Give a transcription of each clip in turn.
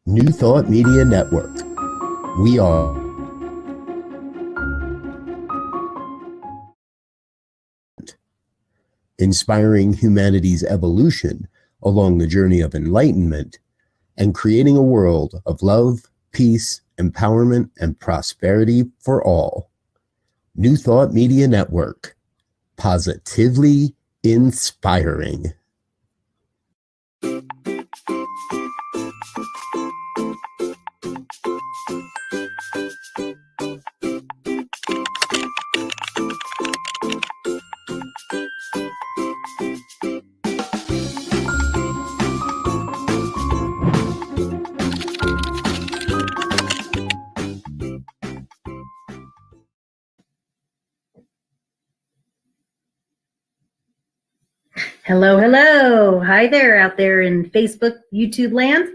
New Thought Media Network. We are inspiring humanity's evolution along the journey of enlightenment and creating a world of love, peace, empowerment, and prosperity for all. New Thought Media Network. Positively inspiring. Hello, hello. Hi there out there in Facebook, YouTube land.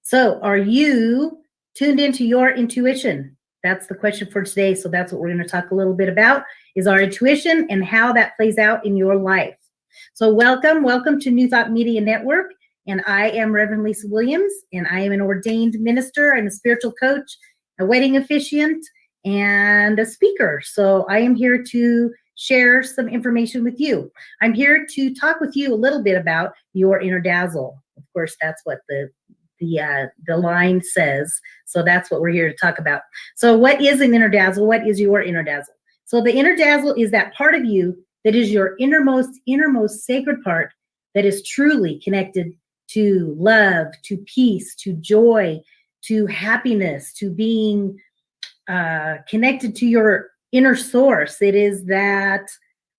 So are you tuned into your intuition? That's the question for today. So that's what we're going to talk a little bit about, is our intuition and how that plays out in your life. So welcome to New Thought Media Network. And I am Reverend Lisa Williams, and I am an ordained minister. I'm a spiritual coach, a wedding officiant, and a speaker. So I am here to share some information with you. I'm here to talk with you a little bit about your inner dazzle. Of course, that's what the line says. So that's what we're here to talk about. So what is an inner dazzle? What is your inner dazzle? So the inner dazzle is that part of you that is your innermost sacred part that is truly connected to love, to peace, to joy, to happiness, to being connected to your inner source. It is that,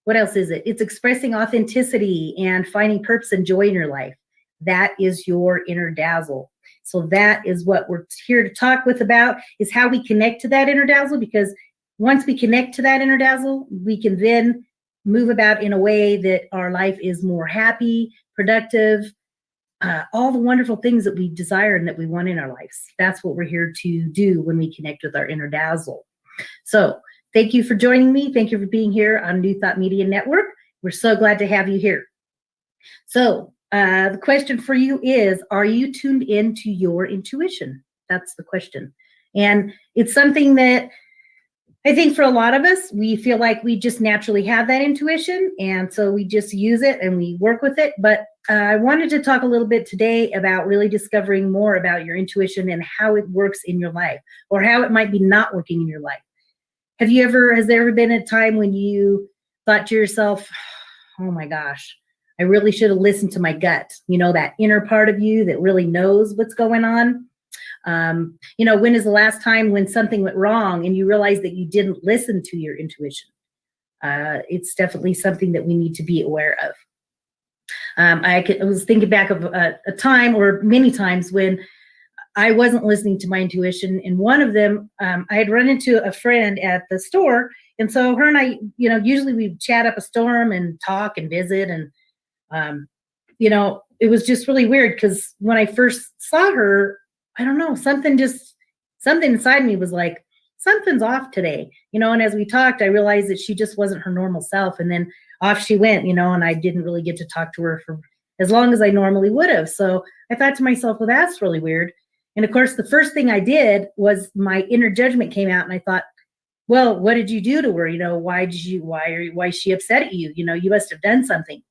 what else is it? It's expressing authenticity and finding purpose and joy in your life. That is your inner dazzle. So that is what we're here to talk about, is how we connect to that inner dazzle, because once we connect to that inner dazzle, we can then move about in a way that our life is more happy, productive, all the wonderful things that we desire and that we want in our lives. That's what we're here to do when we connect with our inner dazzle. So thank you for joining me. Thank you for being here on New Thought Media Network. We're so glad to have you here. So the question for you is, are you tuned into your intuition? That's the question. And it's something that I think for a lot of us, we feel like we just naturally have that intuition. And so we just use it and we work with it. But I wanted to talk a little bit today about really discovering more about your intuition and how it works in your life, or how it might be not working in your life. Has there ever been a time when you thought to yourself, oh my gosh, I really should have listened to my gut? You know, that inner part of you that really knows what's going on. When is the last time when something went wrong and you realized that you didn't listen to your intuition? It's definitely something that we need to be aware of. I was thinking back of a time, or many times, when I wasn't listening to my intuition. And one of them, I had run into a friend at the store. And so her and I, usually we chat up a storm and talk and visit. And, it was just really weird, because when I first saw her, I don't know, something inside me was like, something's off today, and as we talked, I realized that she just wasn't her normal self. And then off she went, and I didn't really get to talk to her for as long as I normally would have. So I thought to myself, well, that's really weird. And of course, the first thing I did was my inner judgment came out, and I thought, well, what did you do to her? Why is she upset at you? You must have done something.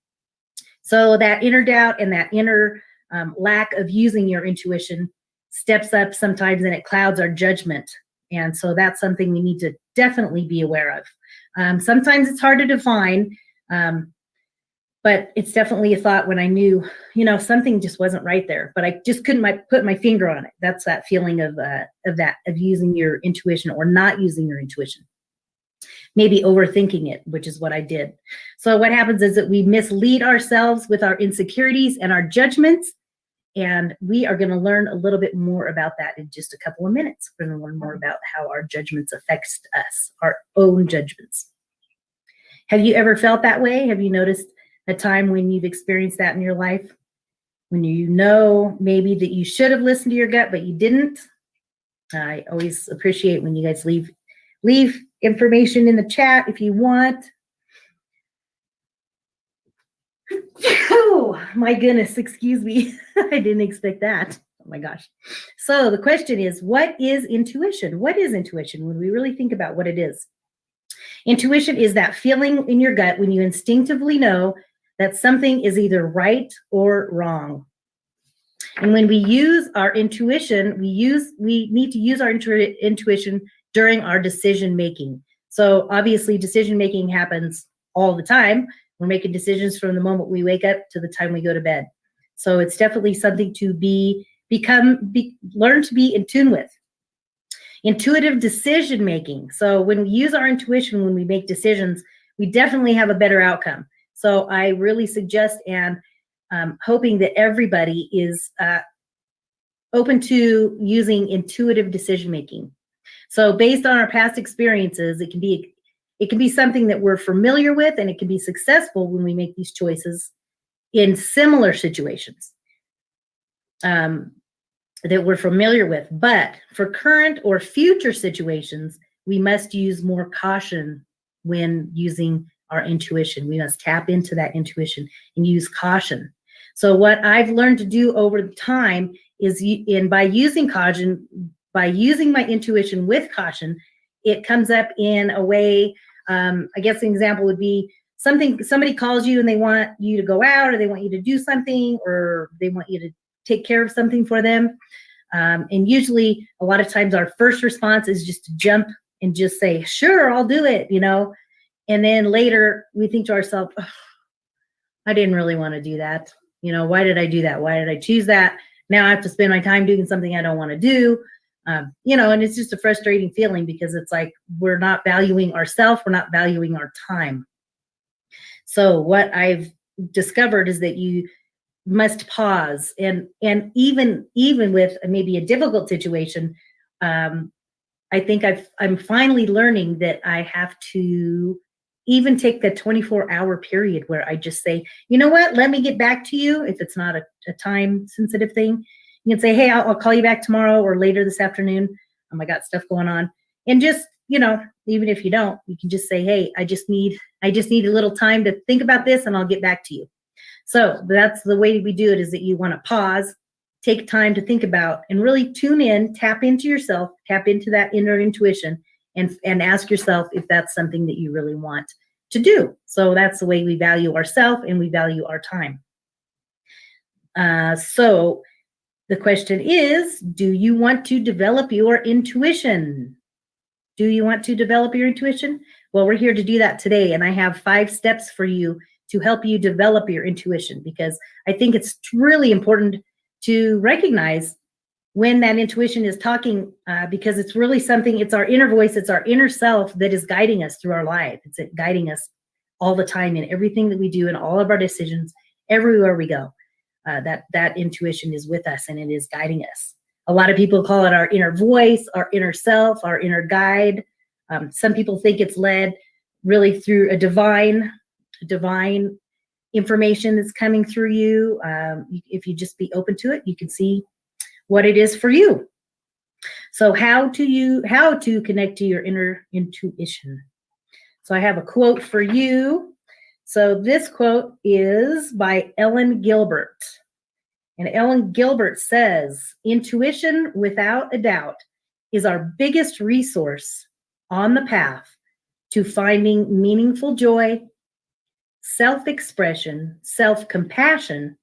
So that inner doubt and that inner lack of using your intuition steps up sometimes, and it clouds our judgment. And so that's something we need to definitely be aware of. Sometimes it's hard to define, but it's definitely a thought when I knew, something just wasn't right there, but I just couldn't put my finger on it. That's that feeling of using your intuition or not using your intuition. Maybe overthinking it, which is what I did. So what happens is that we mislead ourselves with our insecurities and our judgments. And we are going to learn a little bit more about that in just a couple of minutes. We're going to learn more about how our judgments affect us, our own judgments. Have you ever felt that way? Have you noticed a time when you've experienced that in your life? When maybe that you should have listened to your gut, but you didn't? I always appreciate when you guys leave information in the chat if you want. Oh, my goodness, excuse me. I didn't expect that. Oh my gosh. So the question is, what is intuition? What is intuition when we really think about what it is? Intuition is that feeling in your gut when you instinctively know that something is either right or wrong. And when we use our intuition, we need to use our intuition during our decision making. So obviously decision making happens all the time. We're making decisions from the moment we wake up to the time we go to bed. So it's definitely something to learn to be in tune with. Intuitive decision making. So when we use our intuition, when we make decisions, we definitely have a better outcome. So I really suggest and hoping that everybody is open to using intuitive decision making. So based on our past experiences, it can be something that we're familiar with, and it can be successful when we make these choices in similar situations that we're familiar with. But for current or future situations, we must use more caution when using our intuition. We must tap into that intuition and use caution. So what I've learned to do over time is by using caution, by using my intuition with caution, it comes up in a way, I guess an example would be somebody calls you and they want you to go out, or they want you to do something, or they want you to take care of something for them. And usually a lot of times our first response is just to jump and just say, sure, I'll do it, and then later we think to ourselves, oh, I didn't really want to do that. Why did I do that? Why did I choose that? Now I have to spend my time doing something I don't want to do. And it's just a frustrating feeling, because it's like we're not valuing ourselves, we're not valuing our time. So what I've discovered is that you must pause, and even with maybe a difficult situation, I think I'm finally learning that I have to even take the 24-hour period where I just say, you know what, let me get back to you. If it's not a time sensitive thing, you can say, hey, I'll call you back tomorrow or later this afternoon. I got stuff going on. And just, even if you don't, you can just say, hey, I just need a little time to think about this, and I'll get back to you. So that's the way we do it, is that you want to pause, take time to think about, and really tune in, tap into yourself, tap into that inner intuition, and ask yourself if that's something that you really want to do. So that's the way we value ourselves and we value our time. So the question is, do you want to develop your intuition? Do you want to develop your intuition? Well, we're here to do that today, and I have 5 steps for you to help you develop your intuition, because I think it's really important to recognize when that intuition is talking, because it's really something, it's our inner voice, it's our inner self that is guiding us through our life. It's guiding us all the time in everything that we do, in all of our decisions, everywhere we go. That intuition is with us, and it is guiding us. A lot of people call it our inner voice, our inner self, our inner guide. Some people think it's led really through a divine information that's coming through you. If you just be open to it, you can see what it is for you. So how to connect to your inner intuition. So I have a quote for you. So this quote is by Ellen Gilbert. And Ellen Gilbert says, intuition, without a doubt, is our biggest resource on the path to finding meaningful joy, self-expression, self-compassion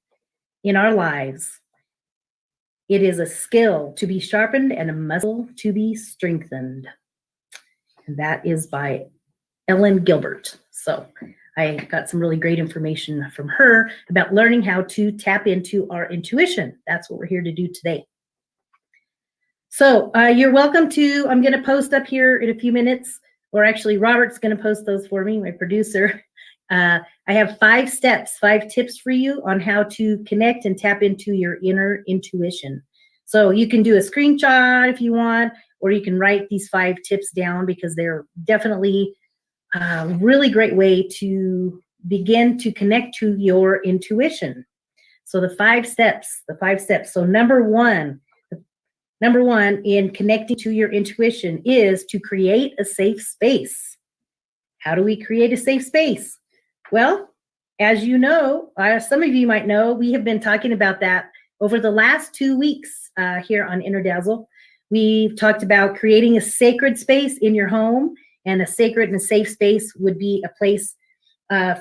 in our lives. It is a skill to be sharpened and a muscle to be strengthened. And that is by Ellen Gilbert. So I got some really great information from her about learning how to tap into our intuition. That's what we're here to do today. So you're welcome to, I'm going to post up here in a few minutes, or actually Robert's going to post those for me, my producer. I have 5 steps, 5 tips for you on how to connect and tap into your inner intuition. So you can do a screenshot if you want, or you can write these 5 tips down, because they're definitely a really great way to begin to connect to your intuition. So the 5 steps. So number one in connecting to your intuition is to create a safe space. How do we create a safe space? Well, as you know, some of you might know, we have been talking about that over the last 2 weeks here on Inner Dazzle. We've talked about creating a sacred space in your home, and a sacred and a safe space would be a place.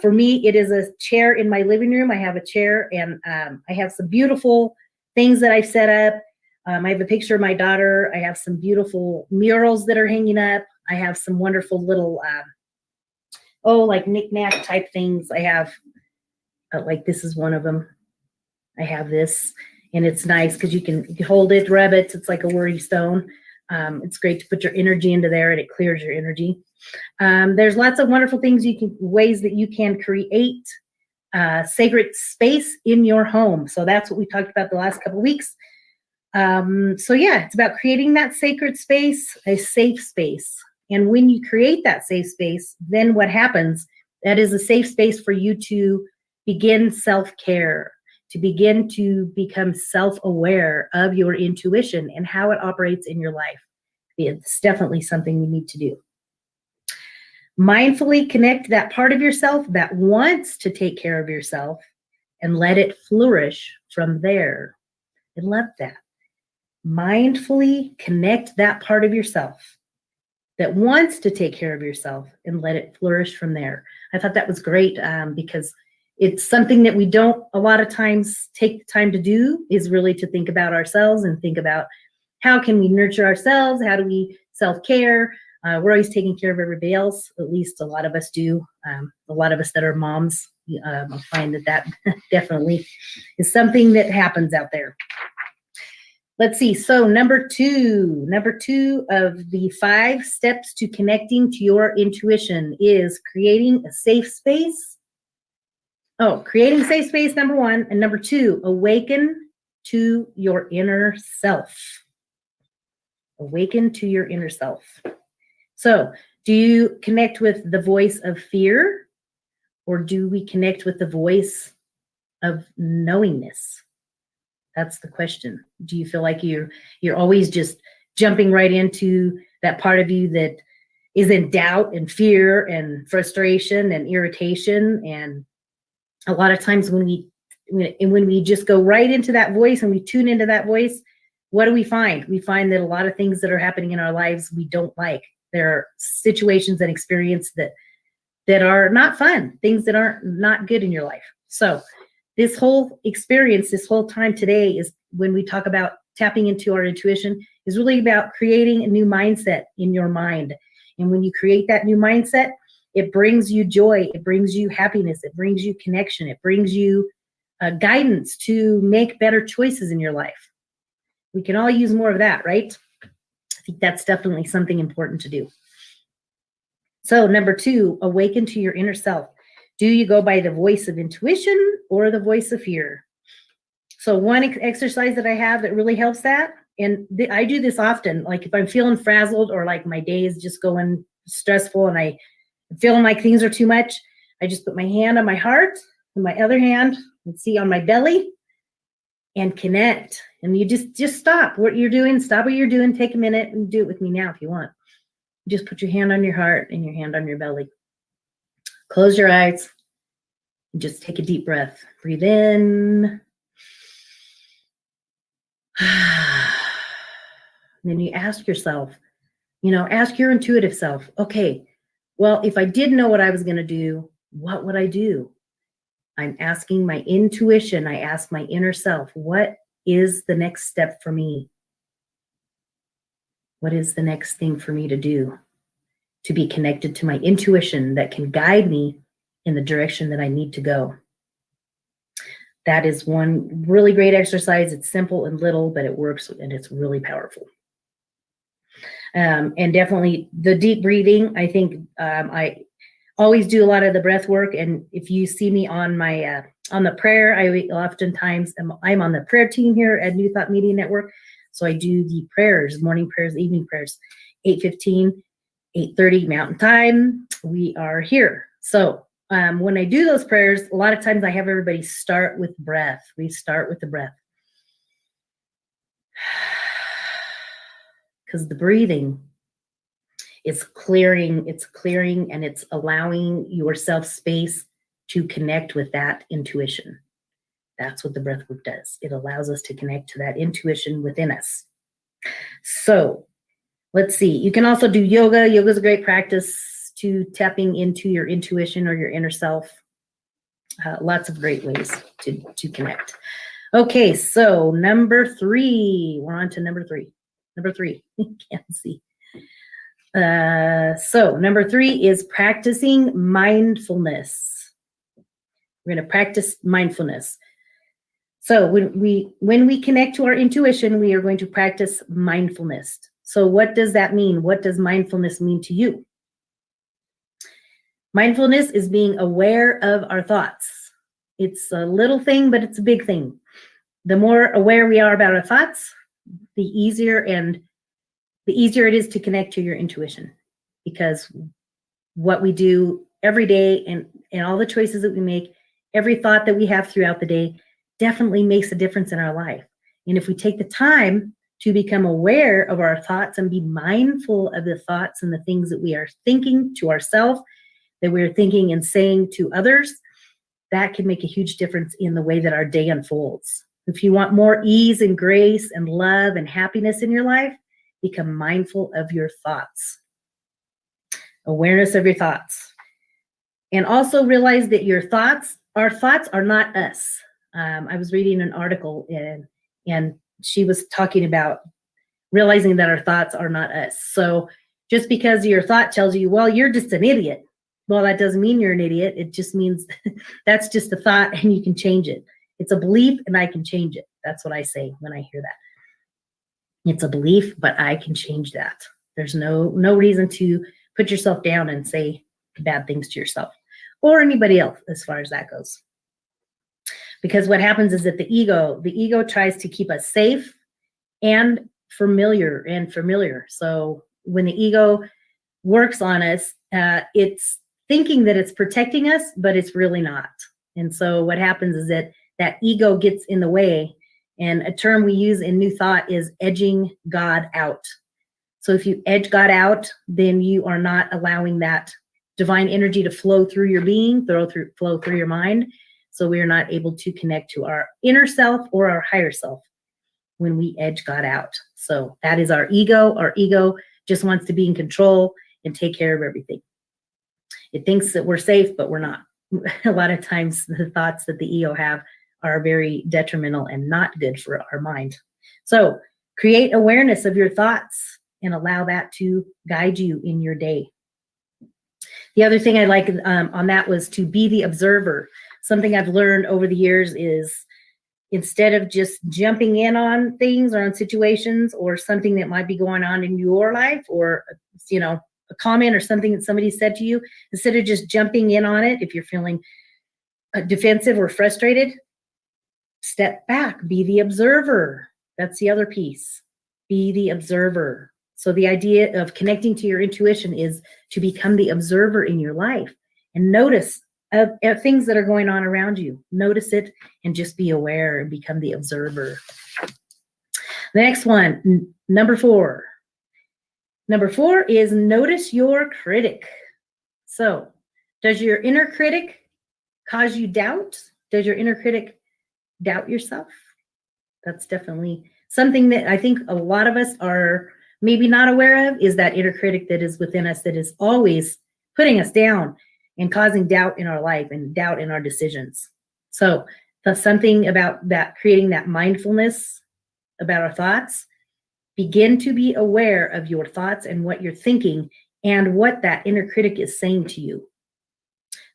For me, it is a chair in my living room. I have a chair, and I have some beautiful things that I've set up. I have a picture of my daughter. I have some beautiful murals that are hanging up. I have some wonderful little, like knick-knack type things. I have, like this is one of them. I have this, and it's nice because you can hold it, rub it. It's like a worry stone. It's great to put your energy into there, and it clears your energy. There's lots of wonderful things ways that you can create sacred space in your home. So that's what we talked about the last couple of weeks. So yeah, it's about creating that sacred space, a safe space. And when you create that safe space, then what happens? That is a safe space for you to begin self-care, to begin to become self-aware of your intuition and how it operates in your life. It's definitely something you need to do. Mindfully connect that part of yourself that wants to take care of yourself and let it flourish from there. I love that. Mindfully connect that part of yourself that wants to take care of yourself and let it flourish from there. I thought that was great because it's something that we don't a lot of times take the time to do, is really to think about ourselves and think about how can we nurture ourselves? How do we self-care? We're always taking care of everybody else. At least a lot of us do. A lot of us that are moms, I find that definitely is something that happens out there. Let's see. So number two of the 5 steps to connecting to your intuition is creating a safe space. Creating a safe space, number 1. And number 2, awaken to your inner self. Awaken to your inner self. So do you connect with the voice of fear, or do we connect with the voice of knowingness? That's the question. Do you feel like you're always just jumping right into that part of you that is in doubt and fear and frustration and irritation? And a lot of times when we just go right into that voice and we tune into that voice, what do we find? We find that a lot of things that are happening in our lives we don't like. There are situations and experiences that are not fun, things that aren't not good in your life. So this whole experience, this whole time today, is when we talk about tapping into our intuition, is really about creating a new mindset in your mind. And when you create that new mindset, it brings you joy, it brings you happiness, it brings you connection, it brings you guidance to make better choices in your life. We can all use more of that, right? I think that's definitely something important to do. So number 2, awaken to your inner self. Do you go by the voice of intuition or the voice of fear? So one exercise that I have that really helps that, and I do this often, like if I'm feeling frazzled or like my day is just going stressful and I'm feeling like things are too much, I just put my hand on my heart and my other hand, and see on my belly, and connect. And you just stop what you're doing, stop what you're doing, take a minute and do it with me now if you want. Just put your hand on your heart and your hand on your belly. Close your eyes and just take a deep breath. Breathe in. And then you ask yourself, ask your intuitive self, okay, well, if I did know what I was going to do, what would I do? I'm asking my intuition. I ask my inner self, what is the next step for me? What is the next thing for me to do to be connected to my intuition that can guide me in the direction that I need to go? That is one really great exercise. It's simple and little, but it works and it's really powerful. And definitely the deep breathing. I think I always do a lot of the breath work. And if you see me on my on the prayer, I'm on the prayer team here at New Thought Media Network. So I do the prayers, morning prayers, evening prayers, 8:15, 8:30 Mountain Time. We are here. So when I do those prayers, a lot of times I have everybody start with breath. We start with the breath. Because the breathing is clearing, and it's allowing yourself space to connect with that intuition. That's what the breath work does. It allows us to connect to that intuition within us. So let's see. You can also do yoga. Yoga is a great practice to tapping into your intuition or your inner self. Lots of great ways to connect. Okay, so number 3. We're on to number 3. Number 3. Can't see. So number 3 is practicing mindfulness. We're going to practice mindfulness. So when we connect to our intuition, we are going to practice mindfulness. So what does that mean? What does mindfulness mean to you? Mindfulness is being aware of our thoughts. It's a little thing, but it's a big thing. The more aware we are about our thoughts, the easier it is to connect to your intuition, because what we do every day and all the choices that we make, every thought that we have throughout the day definitely makes a difference in our life. And if we take the time to become aware of our thoughts and be mindful of the thoughts and the things that we are thinking to ourselves, that we're thinking and saying to others, that can make a huge difference in the way that our day unfolds. If you want more ease and grace and love and happiness in your life, become mindful of your thoughts. Awareness of your thoughts. And also realize that our thoughts are not us. I was reading an article and she was talking about realizing that our thoughts are not us. So just because your thought tells you, well, you're just an idiot. Well, that doesn't mean you're an idiot. It just means that's just a thought and you can change it. It's a belief and I can change it. That's what I say when I hear that. It's a belief, but I can change that. There's no reason to put yourself down and say bad things to yourself or anybody else as far as that goes. Because what happens is that the ego tries to keep us safe and familiar. So when the ego works on us, it's thinking that it's protecting us, but it's really not. And so what happens is that ego gets in the way. And a term we use in New Thought is edging God out. So if you edge God out, then you are not allowing that divine energy to flow through your being, flow through your mind. So we are not able to connect to our inner self or our higher self when we edge God out. So that is our ego. Our ego just wants to be in control and take care of everything. It thinks that we're safe, but we're not. A lot of times the thoughts that the ego have are very detrimental and not good for our mind. So create awareness of your thoughts and allow that to guide you in your day. The other thing I like on that was to be the observer. Something I've learned over the years is instead of just jumping in on things or on situations or something that might be going on in your life or, a comment or something that somebody said to you, instead of just jumping in on it, if you're feeling defensive or frustrated, step back, be the observer. That's the other piece. Be the observer. So the idea of connecting to your intuition is to become the observer in your life and notice of things that are going on around you. Notice it and just be aware and become the observer. The next one, number 4. Number 4 is notice your critic. So does your inner critic cause you doubt? Does your inner critic doubt yourself? That's definitely something that I think a lot of us are maybe not aware of, is that inner critic that is within us that is always putting us down and causing doubt in our life and doubt in our decisions. So that's something about that, creating that mindfulness about our thoughts. Begin to be aware of your thoughts and what you're thinking and what that inner critic is saying to you.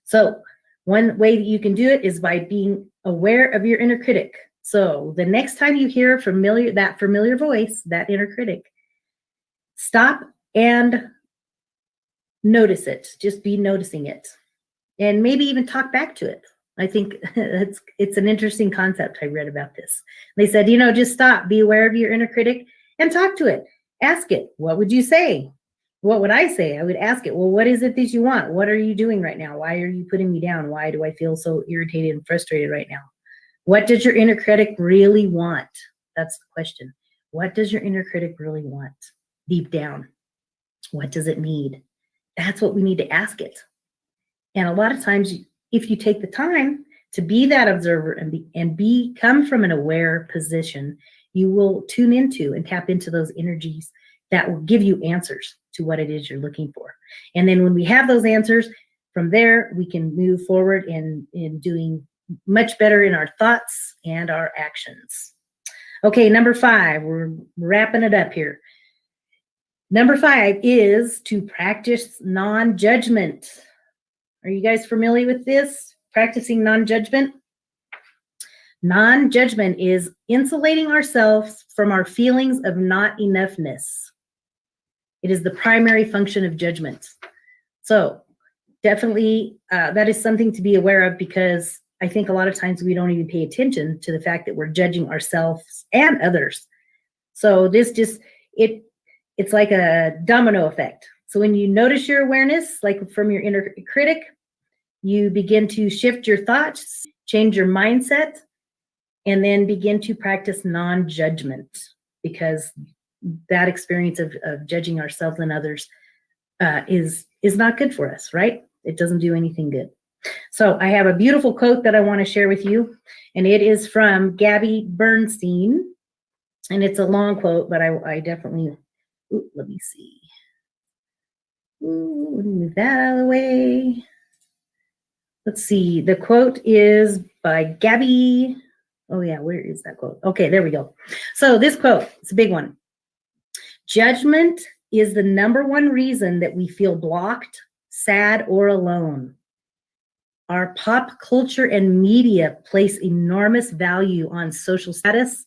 So one way that you can do it is by being aware of your inner critic. So the next time you hear that familiar voice, that inner critic, stop and notice it. Just be noticing it. And maybe even talk back to it. I think it's an interesting concept. I read about this. They said, just stop, be aware of your inner critic and talk to it. Ask it, what would you say? What would I say? I would ask it, well, what is it that you want? What are you doing right now? Why are you putting me down? Why do I feel so irritated and frustrated right now? What does your inner critic really want? That's the question. What does your inner critic really want deep down? What does it need? That's what we need to ask it. And a lot of times if you take the time to be that observer and come from an aware position, you will tune into and tap into those energies that will give you answers to what it is you're looking for. And then when we have those answers, from there, we can move forward in doing much better in our thoughts and our actions. Okay, number 5, we're wrapping it up here. Number 5 is to practice non-judgment. Are you guys familiar with this? Practicing non-judgment? Non-judgment is insulating ourselves from our feelings of not enoughness. It is the primary function of judgment. So definitely that is something to be aware of, because I think a lot of times we don't even pay attention to the fact that we're judging ourselves and others. So this just, it's like a domino effect. So when you notice your awareness, like from your inner critic, you begin to shift your thoughts, change your mindset, and then begin to practice non-judgment, because that experience of judging ourselves and others is not good for us, right? It doesn't do anything good. So I have a beautiful quote that I want to share with you, and it is from Gabby Bernstein, and it's a long quote, but I definitely, let me see. Let me move that out of the way. Let's see. The quote is by Gabby. Oh yeah, where is that quote? Okay, there we go. So this quote, it's a big one. Judgment is the number one reason that we feel blocked, sad, or alone. Our pop culture and media place enormous value on social status,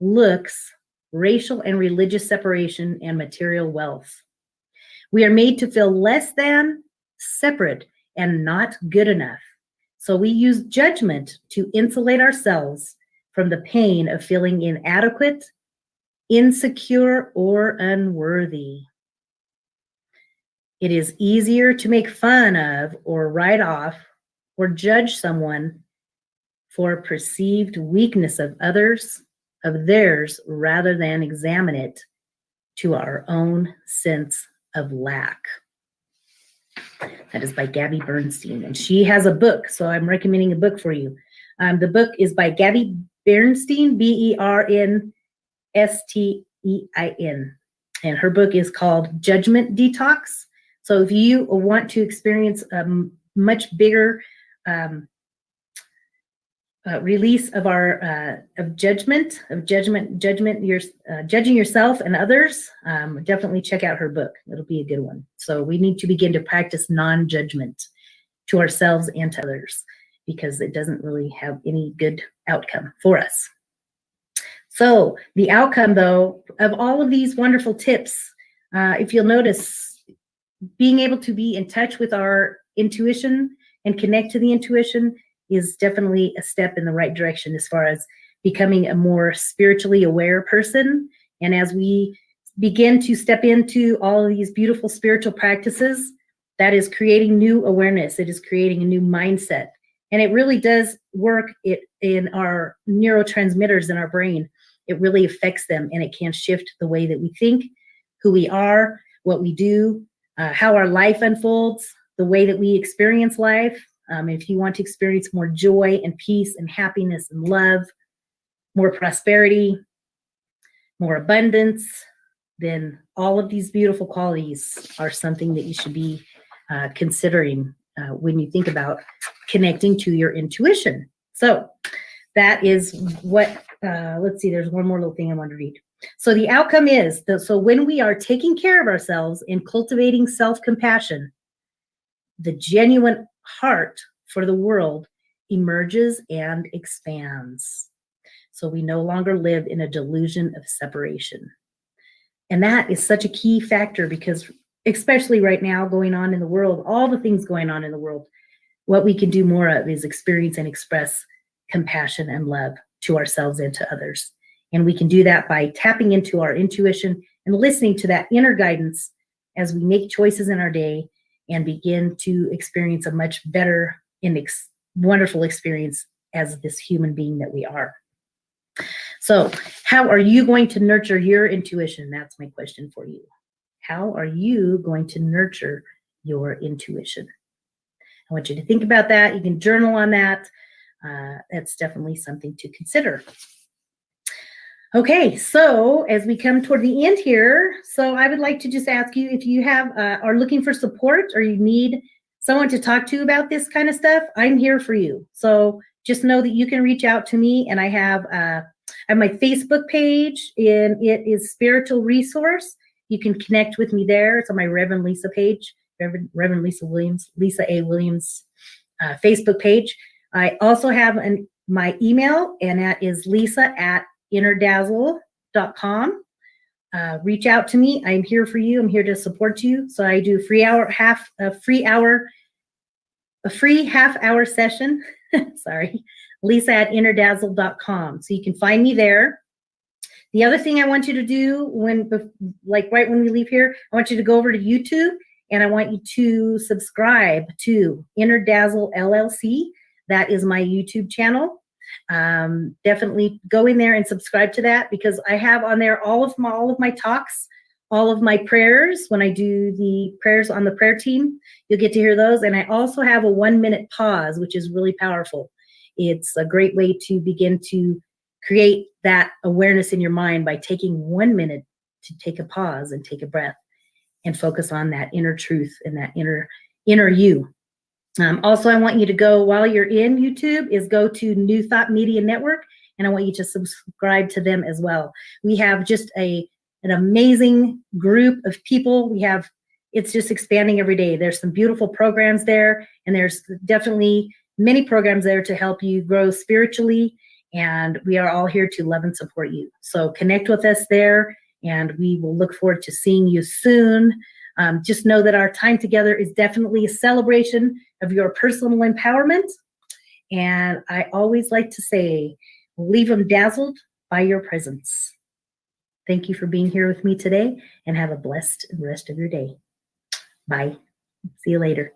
looks, racial and religious separation, and material wealth. We are made to feel less than, separate, and not good enough. So we use judgment to insulate ourselves from the pain of feeling inadequate, insecure, or unworthy. It is easier to make fun of or write off or judge someone for perceived weakness of others, of theirs, rather than examine it to our own sense of lack. That is by Gabby Bernstein, and she has a book, so I'm recommending a book for you. The book is by Gabby Bernstein, Bernstein, and her book is called Judgment Detox. So if you want to experience a much bigger release of our judging yourself and others, definitely check out her book. It'll be a good one. So we need to begin to practice non-judgment to ourselves and to others, because it doesn't really have any good outcome for us. So the outcome, though, of all of these wonderful tips, if you'll notice, being able to be in touch with our intuition and connect to the intuition is definitely a step in the right direction as far as becoming a more spiritually aware person. And as we begin to step into all of these beautiful spiritual practices, that is creating new awareness. It is creating a new mindset. And it really does work in our neurotransmitters in our brain. It really affects them, and it can shift the way that we think, who we are, what we do, how our life unfolds, the way that we experience life. If you want to experience more joy and peace and happiness and love, more prosperity, more abundance, then all of these beautiful qualities are something that you should be considering when you think about connecting to your intuition. So that is what, let's see, there's one more little thing I want to read. So the outcome is, so when we are taking care of ourselves and cultivating self-compassion, the genuine heart for the world emerges and expands. So we no longer live in a delusion of separation. And that is such a key factor, because especially right now going on in the world, all the things going on in the world, what we can do more of is experience and express compassion and love to ourselves and to others. And we can do that by tapping into our intuition and listening to that inner guidance as we make choices in our day and begin to experience a much better and wonderful experience as this human being that we are. So how are you going to nurture your intuition? That's my question for you. How are you going to nurture your intuition? I want you to think about that. You can journal on that. That's definitely something to consider. Okay, so as we come toward the end here, so I would like to just ask you if you have are looking for support or you need someone to talk to about this kind of stuff, I'm here for you. So just know that you can reach out to me, and I have my Facebook page, and it is Spiritual Resource. You can connect with me there. It's on my Reverend Lisa page, Reverend Lisa Williams, Lisa A. Williams Facebook page. I also have my email, and that is lisa@innerdazzle.com. Reach out to me. I'm here for you. I'm here to support you. So I do a free half-hour session. Sorry, lisa@innerdazzle.com. So you can find me there. The other thing I want you to do right when we leave here, I want you to go over to YouTube, and I want you to subscribe to Inner Dazzle LLC. That is my YouTube channel. Definitely go in there and subscribe to that, because I have on there all of my talks, all of my prayers. When I do the prayers on the prayer team, you'll get to hear those. And I also have a 1-minute pause, which is really powerful. It's a great way to begin to create that awareness in your mind by taking 1 minute to take a pause and take a breath and focus on that inner truth and that inner you. Also, I want you to go, while you're in YouTube, go to New Thought Media Network, and I want you to subscribe to them as well. We have just an amazing group of people. It's just expanding every day. There's some beautiful programs there, and there's definitely many programs there to help you grow spiritually, and we are all here to love and support you. So connect with us there, and we will look forward to seeing you soon. Just know that our time together is definitely a celebration of your personal empowerment. And I always like to say, leave them dazzled by your presence. Thank you for being here with me today, and have a blessed rest of your day. Bye. See you later.